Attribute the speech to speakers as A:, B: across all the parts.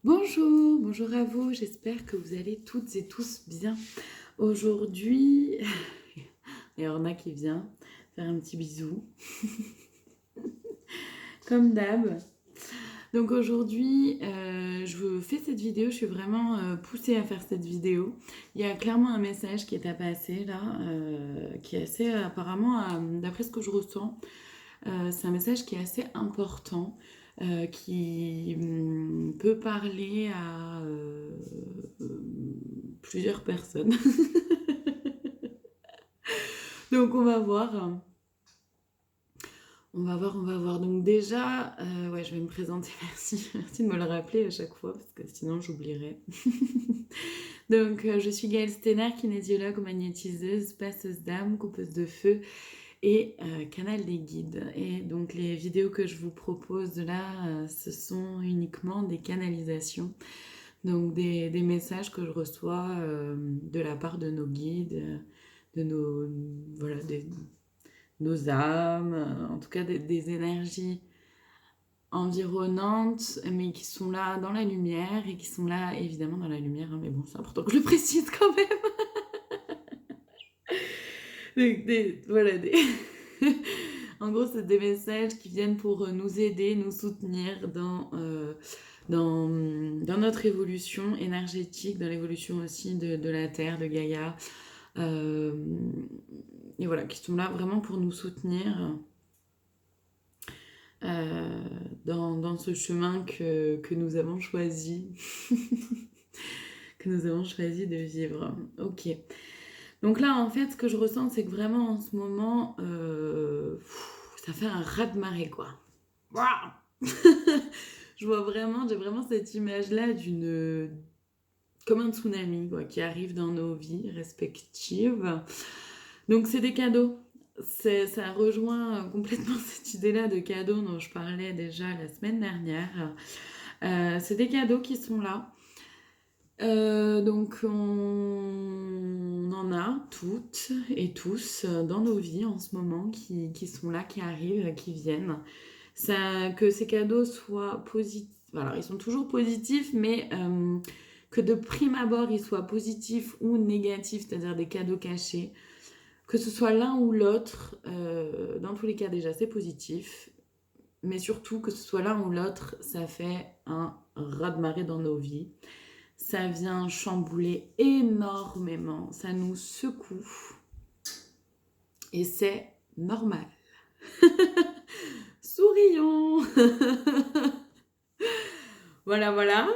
A: Bonjour, bonjour à vous, j'espère que vous allez toutes et tous bien. Aujourd'hui, il y en a qui vient faire un petit bisou, comme d'hab. Donc aujourd'hui, je vous fais cette vidéo, je suis vraiment poussée à faire cette vidéo. Il y a clairement un message qui est à passer là, qui est assez apparemment, d'après ce que je ressens, c'est un message qui est assez important, qui peut parler à plusieurs personnes. Donc on va voir. On va voir. Donc déjà, ouais, je vais me présenter. Merci, merci de me le rappeler à chaque fois parce que sinon j'oublierai. Donc je suis Gaëlle Stener, kinésiologue, magnétiseuse, passeuse d'âme, coupeuse de feu et canal des guides. Et donc les vidéos que je vous propose là, ce sont uniquement des canalisations. Donc des messages que je reçois de la part de nos guides, de nos, voilà, nos âmes, en tout cas des énergies environnantes, mais qui sont là dans la lumière et qui sont là évidemment dans la lumière, hein, mais bon, c'est important que je le précise quand même. Voilà, en gros, c'est des messages qui viennent pour nous aider, nous soutenir dans notre évolution énergétique, dans l'évolution aussi de la Terre, de Gaïa. Euh, et voilà, qui sont là vraiment pour nous soutenir euh, dans ce chemin que nous avons choisi, que nous avons choisi de vivre. Ok. Donc là, en fait, ce que je ressens, c'est que vraiment en ce moment, ça fait un raz-de-marée, quoi. Waouh. J'ai vraiment cette image-là comme un tsunami, quoi, qui arrive dans nos vies respectives. Donc c'est des cadeaux. Ça rejoint complètement cette idée-là de cadeaux dont je parlais déjà la semaine dernière. C'est des cadeaux qui sont là. Donc on en a toutes et tous dans nos vies en ce moment qui sont là, qui arrivent, qui viennent. Que ces cadeaux soient positifs. Alors ils sont toujours positifs, mais que de prime abord ils soient positifs ou négatifs, c'est-à-dire des cadeaux cachés. Que ce soit l'un ou l'autre, dans tous les cas déjà c'est positif, mais surtout que ce soit l'un ou l'autre, ça fait un raz-de-marée dans nos vies. Ça vient chambouler énormément, ça nous secoue et c'est normal. Sourions. Voilà, voilà.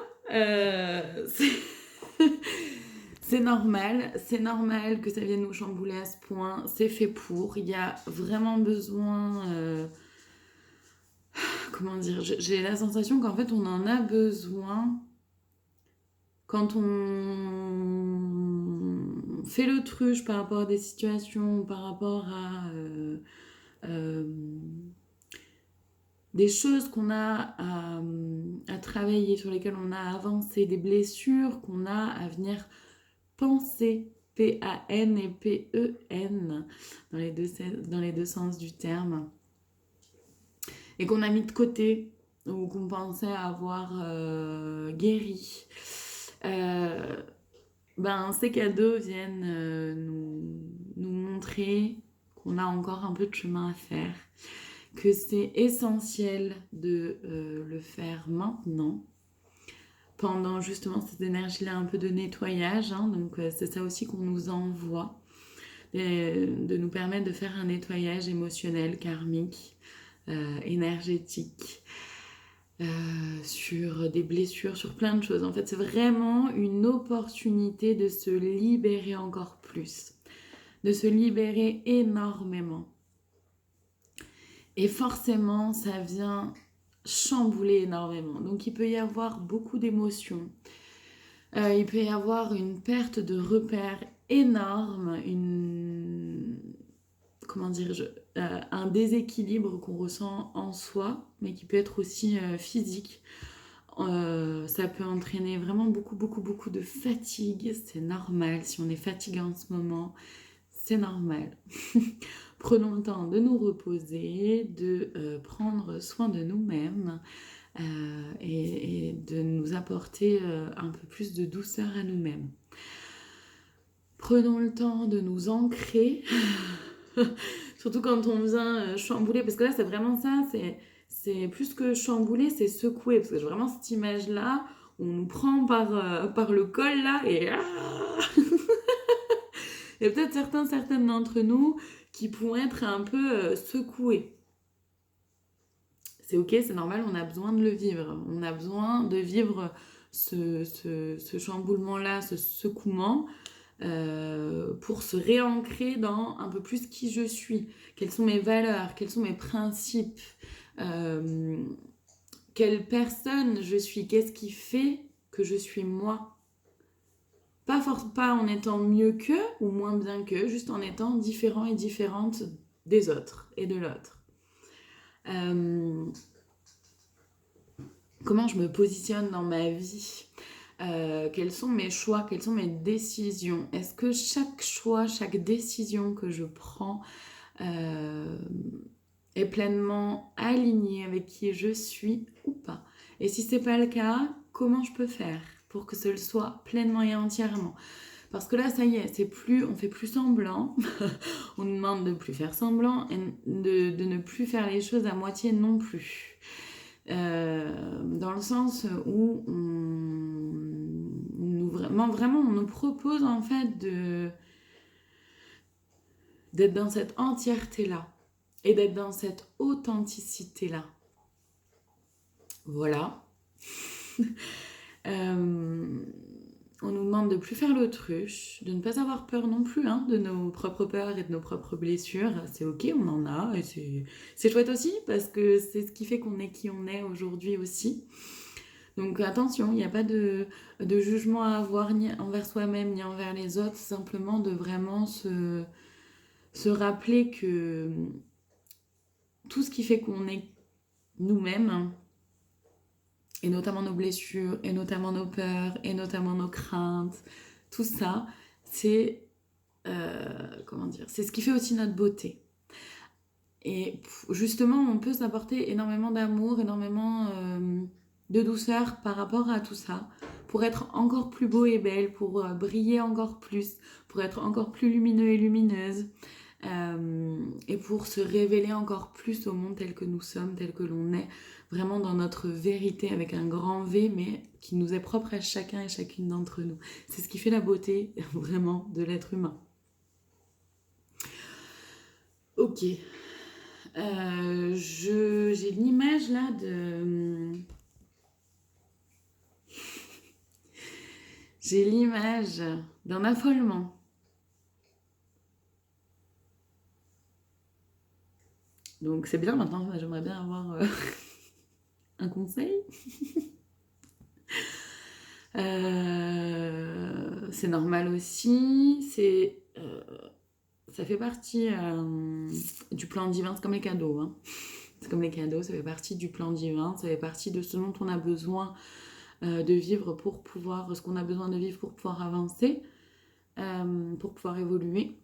A: C'est normal que ça vienne nous chambouler à ce point. C'est fait pour. Il y a vraiment besoin. Comment dire, j'ai la sensation qu'en fait on en a besoin quand on fait l'autruche par rapport à des situations, par rapport à euh, des choses qu'on a à travailler, sur lesquelles on a avancé, des blessures qu'on a à venir penser, P-A-N et P-E-N, dans les deux sens du terme, et qu'on a mis de côté, ou qu'on pensait avoir guéri. Ces cadeaux viennent nous montrer qu'on a encore un peu de chemin à faire, que c'est essentiel de le faire maintenant, pendant justement cette énergie-là un peu de nettoyage, hein, donc c'est ça aussi qu'on nous envoie, de nous permettre de faire un nettoyage émotionnel, karmique, énergétique, sur des blessures, sur plein de choses. En fait, c'est vraiment une opportunité de se libérer encore plus, de se libérer énormément. Et forcément, ça vient chambouler énormément. Donc, il peut y avoir beaucoup d'émotions. Il peut y avoir une perte de repères énorme, comment dire, un déséquilibre qu'on ressent en soi, mais qui peut être aussi physique. Ça peut entraîner vraiment beaucoup, beaucoup, beaucoup de fatigue. C'est normal. Si on est fatigué en ce moment, c'est normal. Prenons le temps de nous reposer, de prendre soin de nous-mêmes, et de nous apporter un peu plus de douceur à nous-mêmes. Prenons le temps de nous ancrer, surtout quand on vient chambouler, parce que là c'est vraiment ça, c'est plus que chambouler, c'est secouer, parce que j'ai vraiment cette image-là, où on nous prend par le col là, et il y a peut-être certaines d'entre nous qui pourraient être un peu secoués. C'est ok, c'est normal, on a besoin de le vivre. On a besoin de vivre ce chamboulement-là, ce secouement, pour se réancrer dans un peu plus qui je suis. Quelles sont mes valeurs, quels sont mes principes, quelle personne je suis, qu'est-ce qui fait que je suis moi. Pas en étant mieux qu'eux ou moins bien qu'eux, juste en étant différent et différente des autres et de l'autre. Comment je me positionne dans ma vie, quels sont mes choix, quelles sont mes décisions. Est-ce que chaque choix, chaque décision que je prends est pleinement alignée avec qui je suis ou pas? Et si c'est pas le cas, comment je peux faire pour que ce le soit pleinement et entièrement? Parce que là, ça y est, on fait plus semblant, on nous demande de plus faire semblant et de ne plus faire les choses à moitié non plus. Dans le sens où vraiment, on nous propose en fait d'être dans cette entièreté-là et d'être dans cette authenticité-là. Voilà. On nous demande de plus faire l'autruche, de ne pas avoir peur non plus de nos propres peurs et de nos propres blessures. C'est ok, on en a, et c'est chouette aussi, parce que c'est ce qui fait qu'on est qui on est aujourd'hui aussi. Donc attention, il n'y a pas de jugement à avoir ni envers soi-même ni envers les autres, simplement de vraiment se rappeler que tout ce qui fait qu'on est nous-mêmes, et notamment nos blessures, et notamment nos peurs, et notamment nos craintes, tout ça, c'est c'est ce qui fait aussi notre beauté. Et justement, on peut s'apporter énormément d'amour, énormément de douceur par rapport à tout ça, pour être encore plus beau et belle, pour briller encore plus, pour être encore plus lumineux et lumineuse, et pour se révéler encore plus au monde tel que nous sommes, tel que l'on est, vraiment dans notre vérité avec un grand V, mais qui nous est propre à chacun et chacune d'entre nous. C'est ce qui fait la beauté, vraiment, de l'être humain. Ok. J'ai l'image là de... J'ai l'image d'un affolement. Donc c'est bien maintenant, j'aimerais bien avoir un conseil. C'est normal aussi, ça fait partie du plan divin, c'est comme les cadeaux. Hein. C'est comme les cadeaux, ça fait partie du plan divin, ça fait partie de ce dont on a besoin de vivre pour pouvoir, ce qu'on a besoin de vivre pour pouvoir avancer, pour pouvoir évoluer.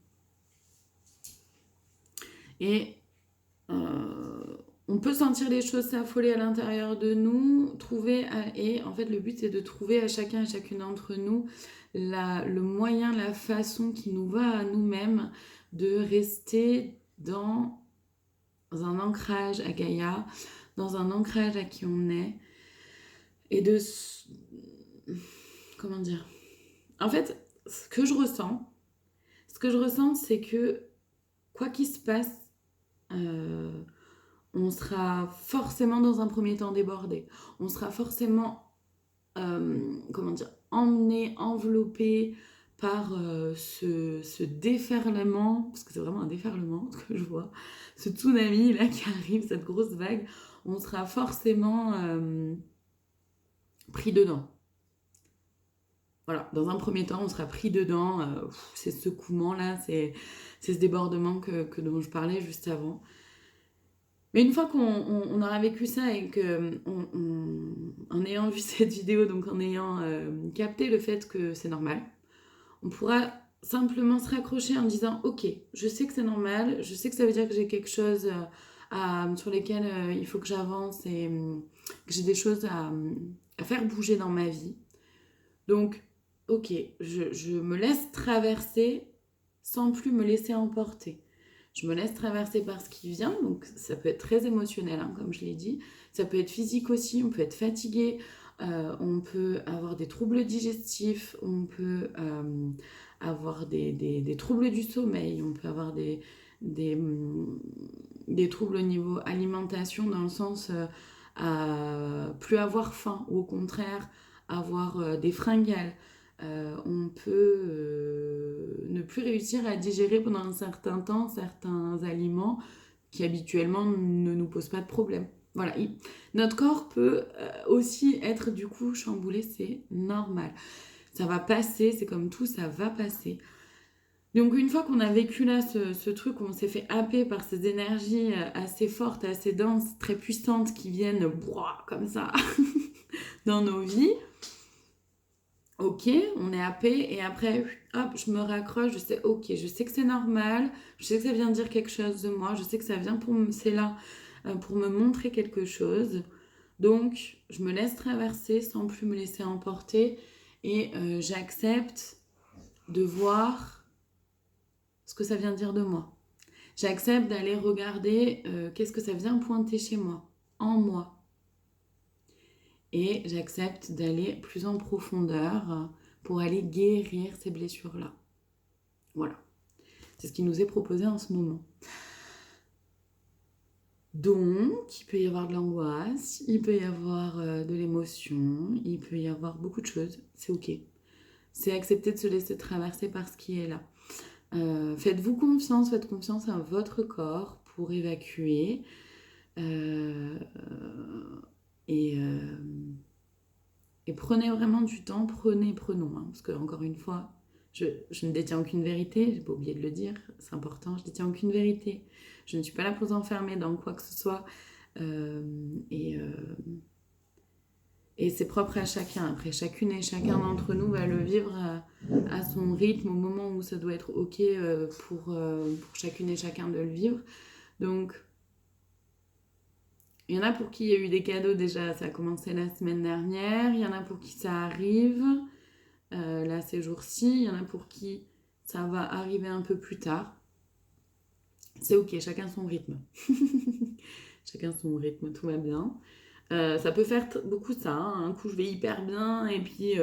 A: Et on peut sentir les choses s'affoler à l'intérieur de nous, et en fait le but c'est de trouver à chacun et chacune d'entre nous le moyen, la façon qui nous va à nous-mêmes de rester dans un ancrage à Gaïa, dans un ancrage à qui on est, et de... Comment dire? En fait, ce que je ressens, c'est que quoi qu'il se passe, on sera forcément dans un premier temps débordé. On sera forcément, emmené, enveloppé par ce déferlement, parce que c'est vraiment un déferlement, ce que je vois, ce tsunami là qui arrive, cette grosse vague, on sera forcément pris dedans. Voilà, dans un premier temps, on sera pris dedans, ces secouements là, c'est ce débordement dont je parlais juste avant. Mais une fois qu'on aura vécu ça et en ayant vu cette vidéo, donc en ayant capté le fait que c'est normal, on pourra simplement se raccrocher en disant « Ok, je sais que c'est normal, je sais que ça veut dire que j'ai quelque chose sur lesquels il faut que j'avance et que j'ai des choses à faire bouger dans ma vie. Donc, ok, je me laisse traverser sans plus me laisser emporter. Je me laisse traverser par ce qui vient, donc ça peut être très émotionnel, hein, comme je l'ai dit. Ça peut être physique aussi, on peut être fatigué, on peut avoir des troubles digestifs, on peut avoir des troubles du sommeil, on peut avoir des, hum, des troubles au niveau alimentation dans le sens à plus avoir faim ou au contraire avoir des fringales. On peut ne plus réussir à digérer pendant un certain temps certains aliments qui habituellement ne nous posent pas de problème. Voilà, notre corps peut aussi être du coup chamboulé, c'est normal. Ça va passer, c'est comme tout, ça va passer. Donc une fois qu'on a vécu là ce truc, où on s'est fait happer par ces énergies assez fortes, assez denses, très puissantes qui viennent comme ça dans nos vies, ok, on est happé et après, hop, je me raccroche, je sais, ok, je sais que c'est normal, je sais que ça vient dire quelque chose de moi, je sais que ça vient c'est là pour me montrer quelque chose. Donc, je me laisse traverser sans plus me laisser emporter et j'accepte de voir ce que ça vient dire de moi. J'accepte d'aller regarder qu'est-ce que ça vient pointer chez moi, en moi. Et j'accepte d'aller plus en profondeur pour aller guérir ces blessures-là. Voilà. C'est ce qui nous est proposé en ce moment. Donc, il peut y avoir de l'angoisse, il peut y avoir de l'émotion, il peut y avoir beaucoup de choses. C'est ok. C'est accepter de se laisser traverser par ce qui est là. Faites-vous confiance, faites confiance à votre corps pour évacuer. Euh, et, euh, et prenez vraiment du temps, prenons. Hein, parce que, encore une fois, je ne détiens aucune vérité, j'ai pas oublié de le dire, c'est important, je détiens aucune vérité. Je ne suis pas là pour vous enfermer dans quoi que ce soit. Euh, et, euh, et c'est propre à chacun. Après, chacune et chacun d'entre nous va le vivre à son rythme, au moment où ça doit être ok pour chacune et chacun de le vivre. Donc, il y en a pour qui il y a eu des cadeaux déjà, ça a commencé la semaine dernière. Il y en a pour qui ça arrive là ces jours-ci. Il y en a pour qui ça va arriver un peu plus tard. C'est ok, chacun son rythme. Chacun son rythme, tout va bien. Ça peut faire beaucoup ça. Hein. Un coup, je vais hyper bien et puis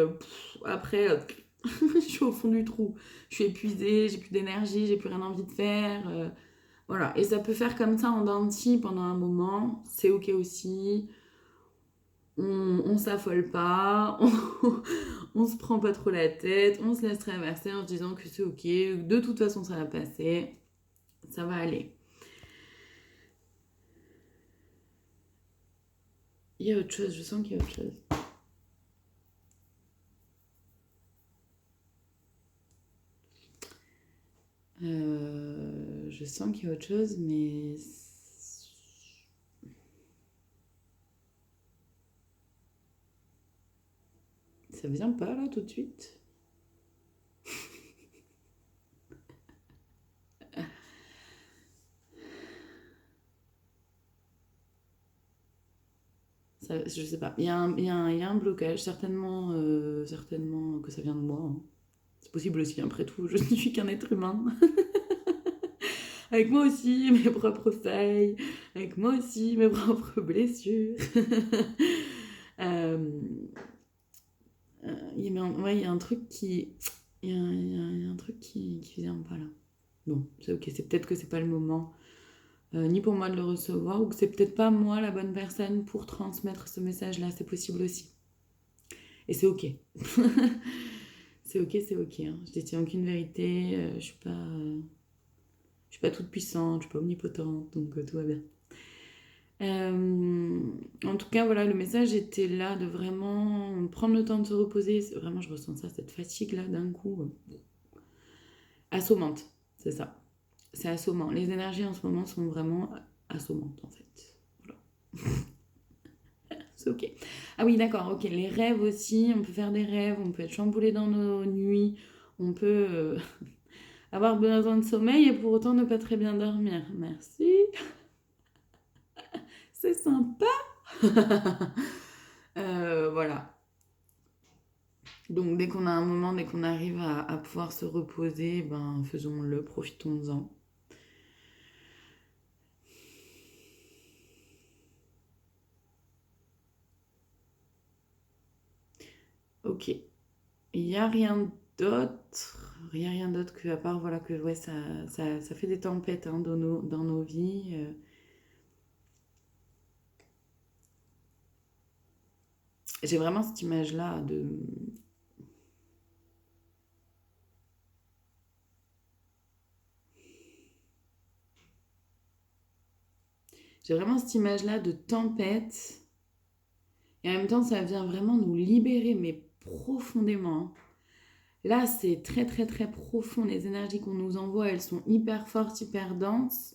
A: après, je suis au fond du trou. Je suis épuisée, j'ai plus d'énergie, j'ai plus rien envie de faire. Voilà. Et ça peut faire comme ça en dents de scie pendant un moment. C'est ok aussi. On s'affole pas, on se prend pas trop la tête, on se laisse traverser en se disant que c'est ok, de toute façon ça va passer, ça va aller. Il y a autre chose, je sens qu'il y a autre chose. Je sens qu'il y a autre chose, mais ça vient pas là tout de suite. Ça, je sais pas. Il y a un blocage, certainement, certainement que ça vient de moi. Hein. C'est possible aussi, après tout, je ne suis qu'un être humain. Avec moi aussi, mes propres failles. Avec moi aussi, mes propres blessures. euh, ouais, il y a un truc qui... il y a un truc qui vient pas là. Bon, c'est ok. C'est peut-être que c'est pas le moment, ni pour moi de le recevoir, ou que c'est peut-être pas moi la bonne personne pour transmettre ce message-là. C'est possible aussi. Et c'est ok. C'est ok, c'est ok. Hein. Je détiens aucune vérité. Je suis pas toute puissante, je suis pas omnipotente, donc tout va bien. En tout cas, voilà, le message était là de vraiment prendre le temps de se reposer. Vraiment, je ressens ça, cette fatigue-là d'un coup. Assommante, c'est ça. C'est assommant. Les énergies en ce moment sont vraiment assommantes, en fait. Voilà. C'est ok. Ah oui, d'accord, ok. Les rêves aussi, on peut faire des rêves, on peut être chamboulé dans nos nuits, on peut avoir besoin de sommeil et pour autant ne pas très bien dormir. Merci. C'est sympa. Voilà. Donc dès qu'on a un moment, dès qu'on arrive à pouvoir se reposer, ben faisons-le, profitons-en. Ok. Il n'y a rien d'autre. Rien d'autre que à part voilà que ouais, ça fait des tempêtes hein, dans nos vies. J'ai vraiment cette image-là de. J'ai vraiment cette image-là de tempête. Et en même temps, ça vient vraiment nous libérer, mais profondément. Là, c'est très profond. Les énergies qu'on nous envoie, elles sont hyper fortes, hyper denses.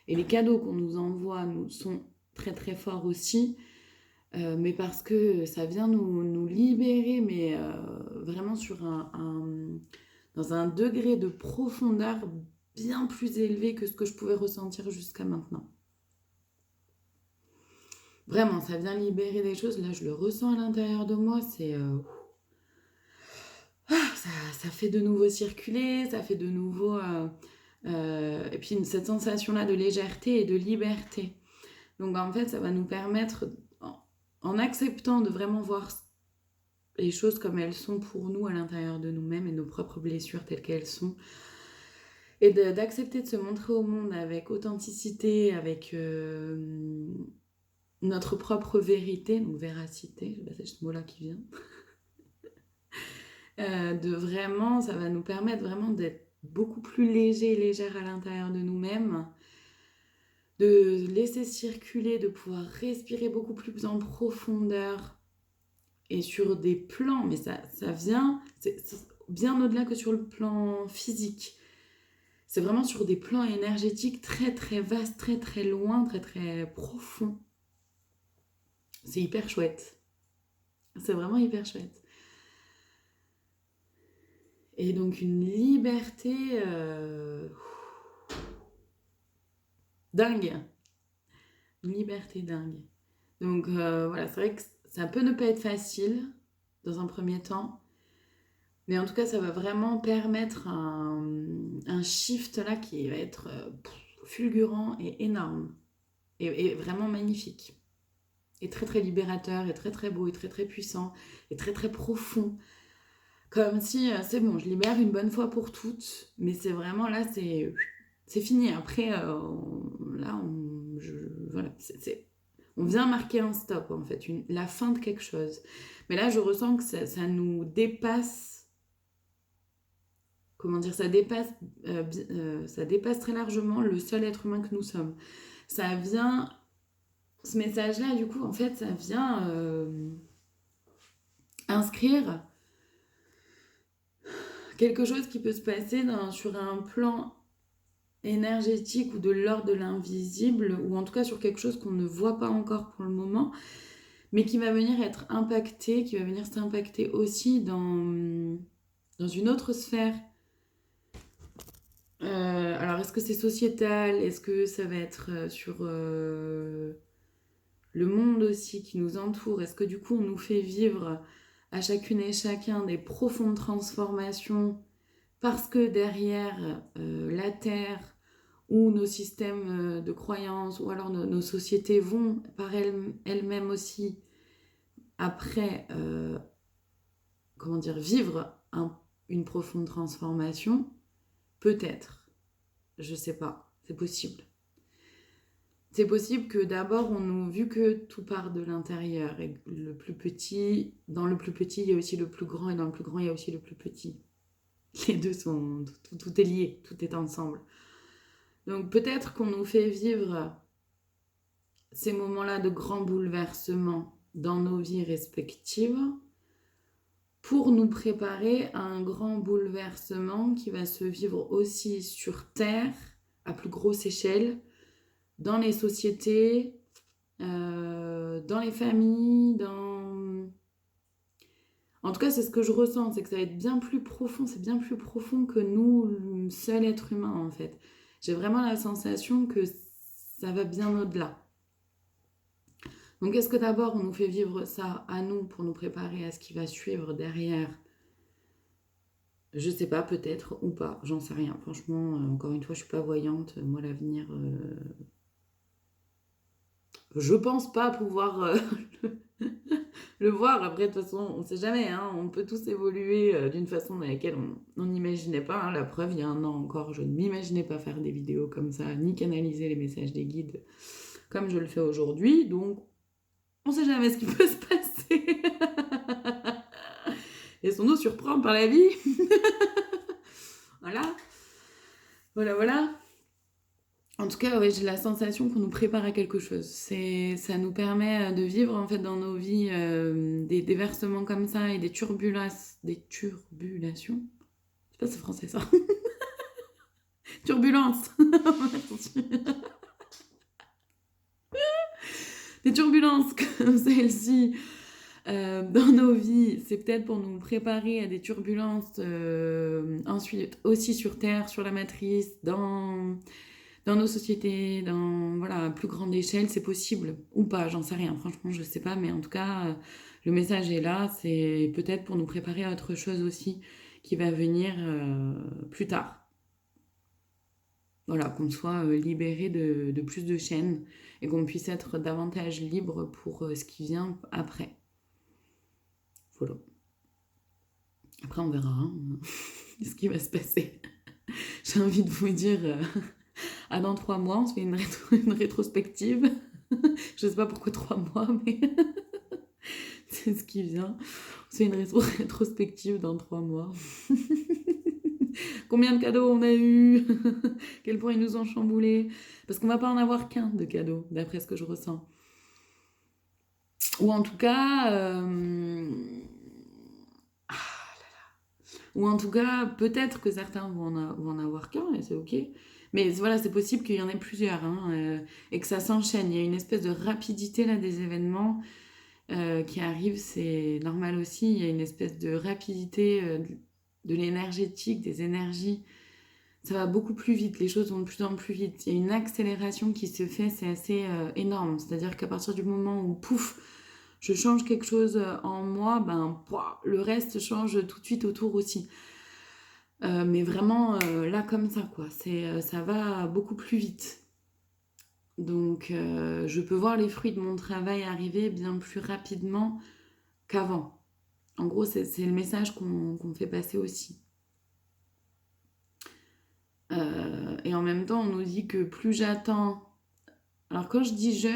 A: Et les cadeaux qu'on nous envoie nous sont très forts aussi. Mais parce que ça vient nous libérer, mais vraiment sur dans un degré de profondeur bien plus élevé que ce que je pouvais ressentir jusqu'à maintenant. Vraiment, ça vient libérer des choses. Là, je le ressens à l'intérieur de moi. Ça fait de nouveau circuler, ça fait de nouveau. Et puis cette sensation-là de légèreté et de liberté. Donc en fait, ça va nous permettre, en acceptant de vraiment voir les choses comme elles sont pour nous à l'intérieur de nous-mêmes et nos propres blessures telles qu'elles sont, et d'accepter de se montrer au monde avec authenticité, avec notre propre vérité, donc véracité, c'est ce mot-là qui vient. De vraiment, ça va nous permettre vraiment d'être beaucoup plus léger et légère à l'intérieur de nous-mêmes, de laisser circuler, de pouvoir respirer beaucoup plus en profondeur et sur des plans, mais ça vient, c'est bien au-delà que sur le plan physique. C'est vraiment sur des plans énergétiques très vastes, très loin, très profonds. C'est hyper chouette. C'est vraiment hyper chouette. Et donc une liberté dingue. Une liberté dingue. Donc voilà, c'est vrai que ça peut ne pas être facile dans un premier temps. Mais en tout cas, ça va vraiment permettre un shift là qui va être fulgurant et énorme. Et vraiment magnifique. Et très libérateur, et très beau, et très puissant, et très profond. Comme si, c'est bon, je libère une bonne fois pour toutes. Mais c'est vraiment là, c'est fini. Après, là, voilà, on vient marquer un stop, en fait, la fin de quelque chose. Mais là, je ressens que ça nous dépasse. Comment dire, ça dépasse très largement le seul être humain que nous sommes. Ça vient, ce message-là, du coup, en fait, ça vient inscrire quelque chose qui peut se passer sur un plan énergétique ou de l'ordre de l'invisible, ou en tout cas sur quelque chose qu'on ne voit pas encore pour le moment, mais qui va venir être impacté, qui va venir s'impacter aussi dans une autre sphère. Alors, est-ce que c'est sociétal? Est-ce que ça va être sur le monde aussi qui nous entoure? Est-ce que du coup, on nous fait vivre à chacune et chacun des profondes transformations parce que derrière la Terre ou nos systèmes de croyances ou alors nos sociétés vont par elles-mêmes aussi après comment dire, vivre une profonde transformation? Peut-être. Je sais pas. C'est possible. C'est possible que d'abord, vu que tout part de l'intérieur, et le plus petit, dans le plus petit, il y a aussi le plus grand, et dans le plus grand, il y a aussi le plus petit. Les deux sont, tout est lié, tout est ensemble. Donc peut-être qu'on nous fait vivre ces moments-là de grands bouleversements dans nos vies respectives pour nous préparer à un grand bouleversement qui va se vivre aussi sur Terre, à plus grosse échelle, dans les sociétés, dans les familles, En tout cas, c'est ce que je ressens, c'est que ça va être bien plus profond, c'est bien plus profond que nous, le seul être humain, en fait. J'ai vraiment la sensation que ça va bien au-delà. Donc est-ce que d'abord on nous fait vivre ça à nous pour nous préparer à ce qui va suivre derrière? Je sais pas, peut-être ou pas, j'en sais rien. Franchement, encore une fois, je suis pas voyante. Moi, l'avenir, je pense pas pouvoir le voir. Après, de toute façon, on sait jamais, hein. On peut tous évoluer d'une façon dans laquelle on n'imaginait pas, hein. La preuve, il y a un an encore, je ne m'imaginais pas faire des vidéos comme ça, ni canaliser les messages des guides comme je le fais aujourd'hui. Donc, on sait jamais ce qui peut se passer. Laissons-nous surprendre par la vie. Voilà. Voilà, voilà. En tout cas, ouais, j'ai la sensation qu'on nous prépare à quelque chose. Ça nous permet de vivre en fait dans nos vies des déversements comme ça et des turbulations. Des turbulations? Je sais pas si c'est français ça. Turbulences. Des turbulences comme celle-ci dans nos vies, c'est peut-être pour nous préparer à des turbulences ensuite aussi sur Terre, sur la matrice, dans nos sociétés, dans voilà, à plus grande échelle, c'est possible ou pas, j'en sais rien, franchement, je sais pas, mais en tout cas, le message est là, c'est peut-être pour nous préparer à autre chose aussi qui va venir plus tard. Voilà, qu'on soit libéré de plus de chaînes et qu'on puisse être davantage libre pour ce qui vient après. Voilà. Après, on verra hein, ce qui va se passer. J'ai envie de vous dire, dans 3 mois, on se fait une rétrospective. Je sais pas pourquoi 3 mois, mais c'est ce qui vient. On se fait une rétrospective dans 3 mois. Combien de cadeaux on a eu? Quel point ils nous ont chamboulés? Parce qu'on va pas en avoir qu'un de cadeaux, d'après ce que je ressens. Ou en tout cas... Ou en tout cas, peut-être que certains vont en avoir qu'un, et c'est ok. Mais voilà, c'est possible qu'il y en ait plusieurs, hein, et que ça s'enchaîne. Il y a une espèce de rapidité là des événements qui arrivent, c'est normal aussi. Il y a une espèce de rapidité de l'énergétique, des énergies. Ça va beaucoup plus vite, les choses vont de plus en plus vite. Il y a une accélération qui se fait, c'est assez énorme. C'est-à-dire qu'à partir du moment où, pouf, je change quelque chose en moi, ben, pouah, le reste change tout de suite autour aussi. Mais vraiment, là, comme ça, quoi. Ça va beaucoup plus vite. Donc, je peux voir les fruits de mon travail arriver bien plus rapidement qu'avant. En gros, c'est le message qu'on fait passer aussi. Et en même temps, on nous dit que plus j'attends... Alors, quand je dis je,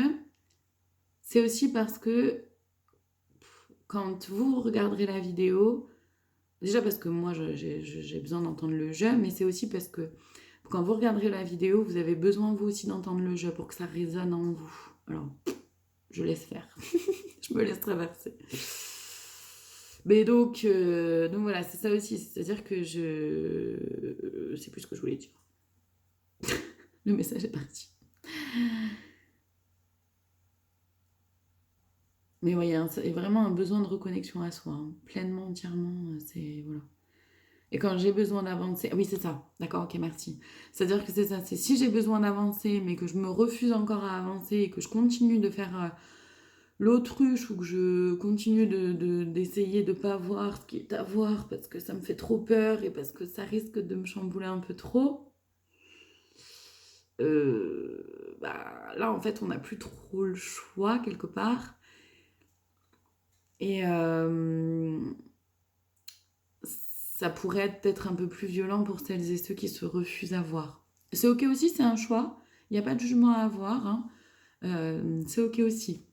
A: c'est aussi parce que quand vous regarderez la vidéo, déjà parce que moi, j'ai besoin d'entendre le je, mais c'est aussi parce que quand vous regarderez la vidéo, vous avez besoin vous aussi d'entendre le je pour que ça résonne en vous. Alors, je laisse faire. Je me laisse traverser. Mais donc voilà, c'est ça aussi. C'est-à-dire que je sais plus ce que je voulais dire. Le message est parti. Mais ouais, il y a vraiment un besoin de reconnexion à soi, hein. Pleinement, entièrement, c'est... Voilà. Et quand j'ai besoin d'avancer... Oui, c'est ça. D'accord, ok, merci. C'est-à-dire que c'est ça. C'est si j'ai besoin d'avancer, mais que je me refuse encore à avancer et que je continue de faire l'autruche ou que je continue d'essayer de pas voir ce qui est à voir parce que ça me fait trop peur et parce que ça risque de me chambouler un peu trop, bah, là, en fait, on n'a plus trop le choix, quelque part. Et ça pourrait être peut-être un peu plus violent pour celles et ceux qui se refusent à voir. C'est ok aussi, c'est un choix. Il n'y a pas de jugement à avoir, hein. C'est ok aussi.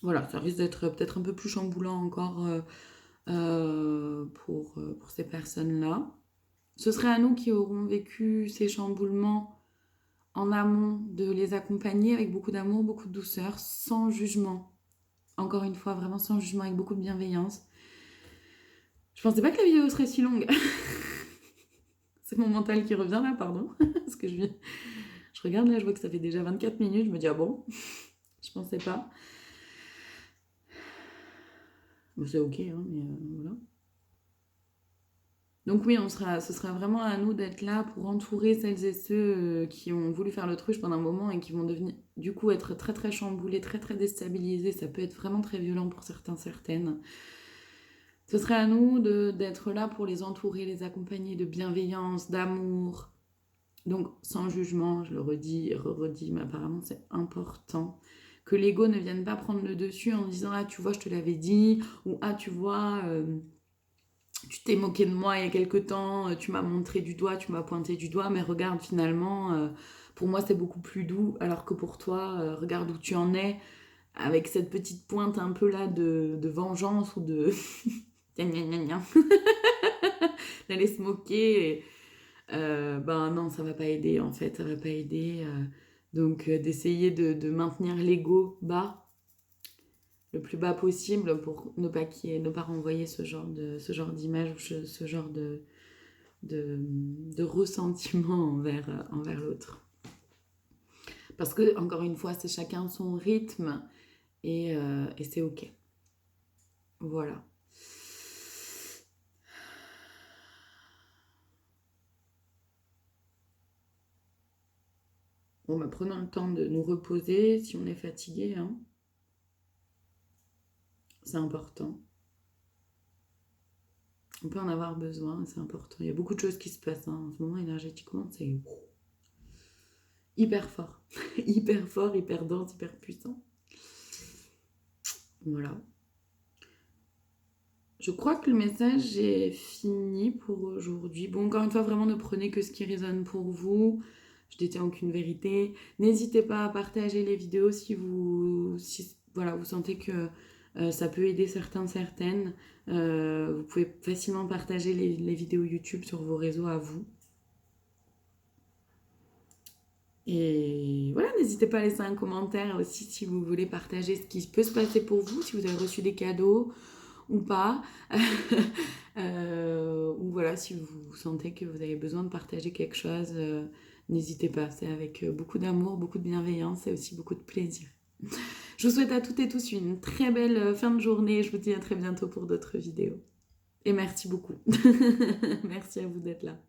A: Voilà, ça risque d'être peut-être un peu plus chamboulant encore pour ces personnes-là. Ce serait à nous qui aurons vécu ces chamboulements en amont de les accompagner avec beaucoup d'amour, beaucoup de douceur, sans jugement. Encore une fois, vraiment sans jugement, avec beaucoup de bienveillance. Je pensais pas que la vidéo serait si longue. C'est mon mental qui revient là, pardon. Parce que je regarde là, je vois que ça fait déjà 24 minutes. Je me dis, ah bon, je pensais pas. Bon, c'est ok, hein, mais voilà. Donc oui, ce sera vraiment à nous d'être là pour entourer celles et ceux qui ont voulu faire l'autruche pendant un moment et qui vont devenir, du coup, être très très chamboulés, très très déstabilisés. Ça peut être vraiment très violent pour certains, certaines. Ce serait à nous d'être là pour les entourer, les accompagner de bienveillance, d'amour. Donc sans jugement, je le redis, redis, mais apparemment c'est important. Que l'ego ne vienne pas prendre le dessus en disant ah tu vois je te l'avais dit ou ah tu vois tu t'es moqué de moi il y a quelque temps, tu m'as montré du doigt, tu m'as pointé du doigt, mais regarde finalement, pour moi c'est beaucoup plus doux, alors que pour toi, regarde où tu en es, avec cette petite pointe un peu là de vengeance ou de... d'aller se moquer. Et, ben non, ça va pas aider en fait, ça va pas aider. Donc d'essayer de maintenir l'ego bas, le plus bas possible pour ne pas renvoyer ce genre d'image ou ce genre de ressentiment envers l'autre. Parce que, encore une fois, c'est chacun son rythme et c'est ok. Voilà. Bon, bah, prenons le temps de nous reposer si on est fatigué. Hein. C'est important. On peut en avoir besoin, c'est important. Il y a beaucoup de choses qui se passent hein. En ce moment, énergétiquement, c'est hyper fort. Hyper fort, hyper dense, hyper puissant. Voilà. Je crois que le message est fini pour aujourd'hui. Bon, encore une fois, vraiment ne prenez que ce qui résonne pour vous. Je détiens aucune vérité. N'hésitez pas à partager les vidéos si voilà, vous sentez que ça peut aider certains, certaines. Vous pouvez facilement partager les vidéos YouTube sur vos réseaux à vous. Et voilà, n'hésitez pas à laisser un commentaire aussi si vous voulez partager ce qui peut se passer pour vous, si vous avez reçu des cadeaux ou pas. Ou voilà, si vous sentez que vous avez besoin de partager quelque chose, n'hésitez pas. C'est avec beaucoup d'amour, beaucoup de bienveillance et aussi beaucoup de plaisir. Je vous souhaite à toutes et tous une très belle fin de journée. Je vous dis à très bientôt pour d'autres vidéos. Et merci beaucoup. Merci à vous d'être là.